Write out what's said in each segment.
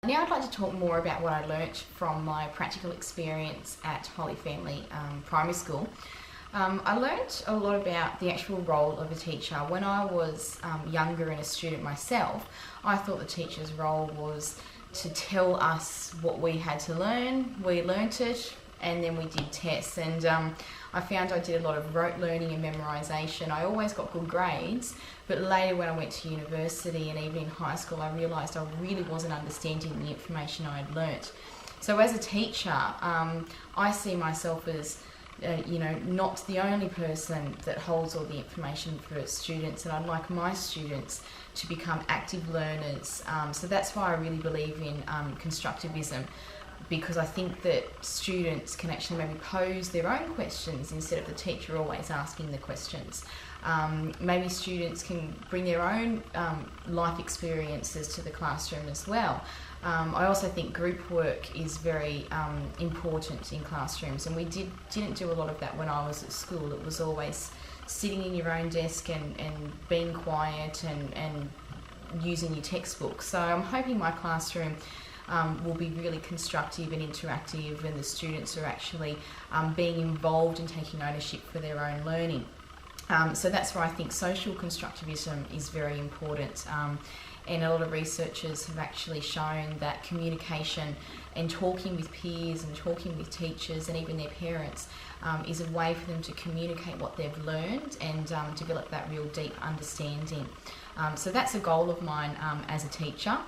Now I'd like to talk more about what I learnt from my practical experience at Holy Family Primary School. I learnt a lot about the actual role of a teacher. When I was younger and a student myself, I thought the teacher's role was to tell us what we had to learn. We learnt it and then we did tests, and I found I did a lot of rote learning and memorisation. I always got good grades, but later when I went to university and even in high school, I realised I really wasn't understanding the information I had learnt. So as a teacher, I see myself as not the only person that holds all the information for students, and I'd like my students to become active learners. So that's why I really believe in constructivism, because I think that students can actually maybe pose their own questions instead of the teacher always asking the questions. Maybe students can bring their own life experiences to the classroom as well. I also think group work is very important in classrooms, and we didn't do a lot of that when I was at school. It was always sitting in your own desk and being quiet and using your textbook. So I'm hoping my classroom will be really constructive and interactive, and the students are actually being involved and taking ownership for their own learning. So that's why I think social constructivism is very important. And a lot of researchers have actually shown that communication and talking with peers and talking with teachers and even their parents is a way for them to communicate what they've learned and develop that real deep understanding. So that's a goal of mine as a teacher.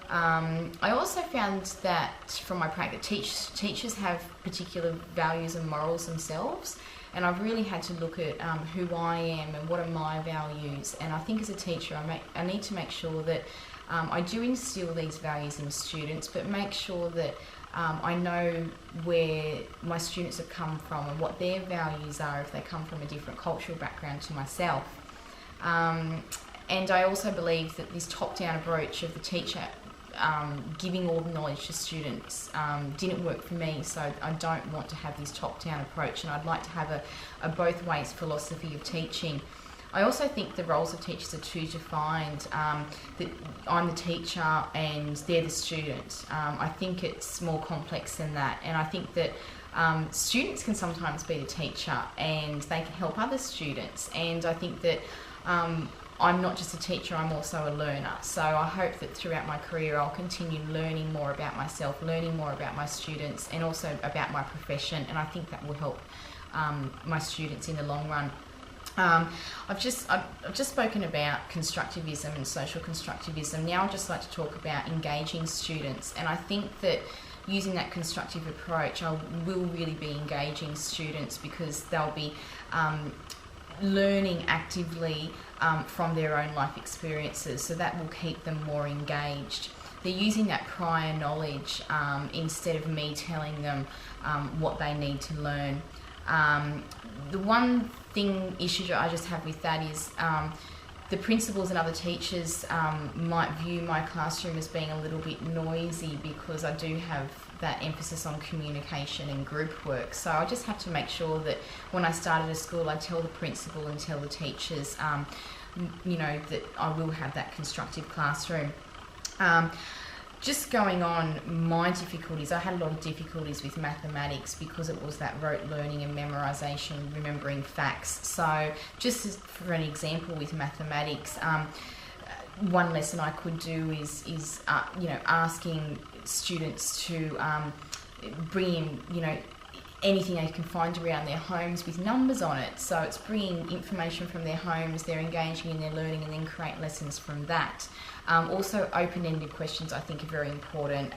I also found that from my practice, teachers have particular values and morals themselves, and I've really had to look at who I am and what are my values. And I think as a teacher I need to make sure that I do instill these values in students, but make sure that I know where my students have come from and what their values are if they come from a different cultural background to myself. And I also believe that this top-down approach of the teacher giving all the knowledge to students didn't work for me, so I don't want to have this top-down approach, and I'd like to have a both ways philosophy of teaching. I also think the roles of teachers are too defined, that I'm the teacher and they're the student. I think it's more complex than that, and I think that students can sometimes be the teacher and they can help other students, and I think that I'm not just a teacher, I'm also a learner. So I hope that throughout my career I'll continue learning more about myself, learning more about my students, and also about my profession, and I think that will help my students in the long run. I've just spoken about constructivism and social constructivism. Now I'd just like to talk about engaging students, and I think that using that constructive approach I will really be engaging students, because they'll be learning actively from their own life experiences, so that will keep them more engaged. They're using that prior knowledge instead of me telling them what they need to learn. The one issue I just have with that is the principals and other teachers might view my classroom as being a little bit noisy, because I do have that emphasis on communication and group work. So I just have to make sure that when I started a school, I tell the principal and tell the teachers, that I will have that constructive classroom. Just going on my difficulties, I had a lot of difficulties with mathematics because it was that rote learning and memorisation, remembering facts. So just for an example with mathematics, one lesson I could do is asking students to bring in, anything they can find around their homes with numbers on it. So it's bringing information from their homes, they're engaging in their learning, and then create lessons from that. Also, open-ended questions I think are very important.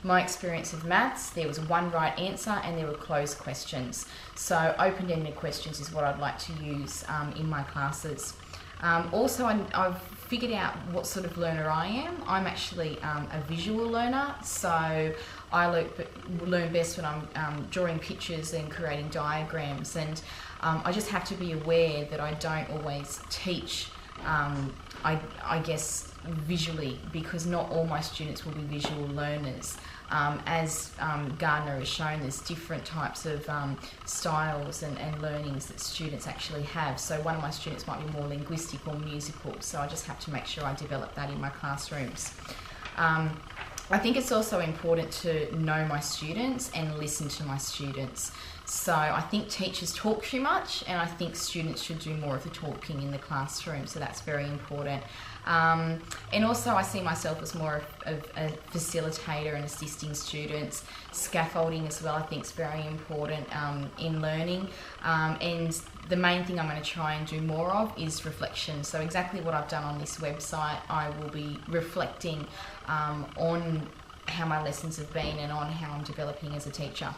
My experience of maths, there was one right answer and there were closed questions. So open-ended questions is what I'd like to use in my classes. Also, I've figured out what sort of learner I am. I'm actually a visual learner, so I learn best when I'm drawing pictures and creating diagrams, and I just have to be aware that I don't always teach, I guess, visually, because not all my students will be visual learners. As Gardner has shown, there's different types of styles and learnings that students actually have. So one of my students might be more linguistic or musical, so I just have to make sure I develop that in my classrooms. I think it's also important to know my students and listen to my students. So I think teachers talk too much, and I think students should do more of the talking in the classroom, so that's very important. And also I see myself as more of a facilitator and assisting students. Scaffolding as well I think is very important in learning, and the main thing I'm going to try and do more of is reflection. So exactly what I've done on this website, I will be reflecting on how my lessons have been and on how I'm developing as a teacher.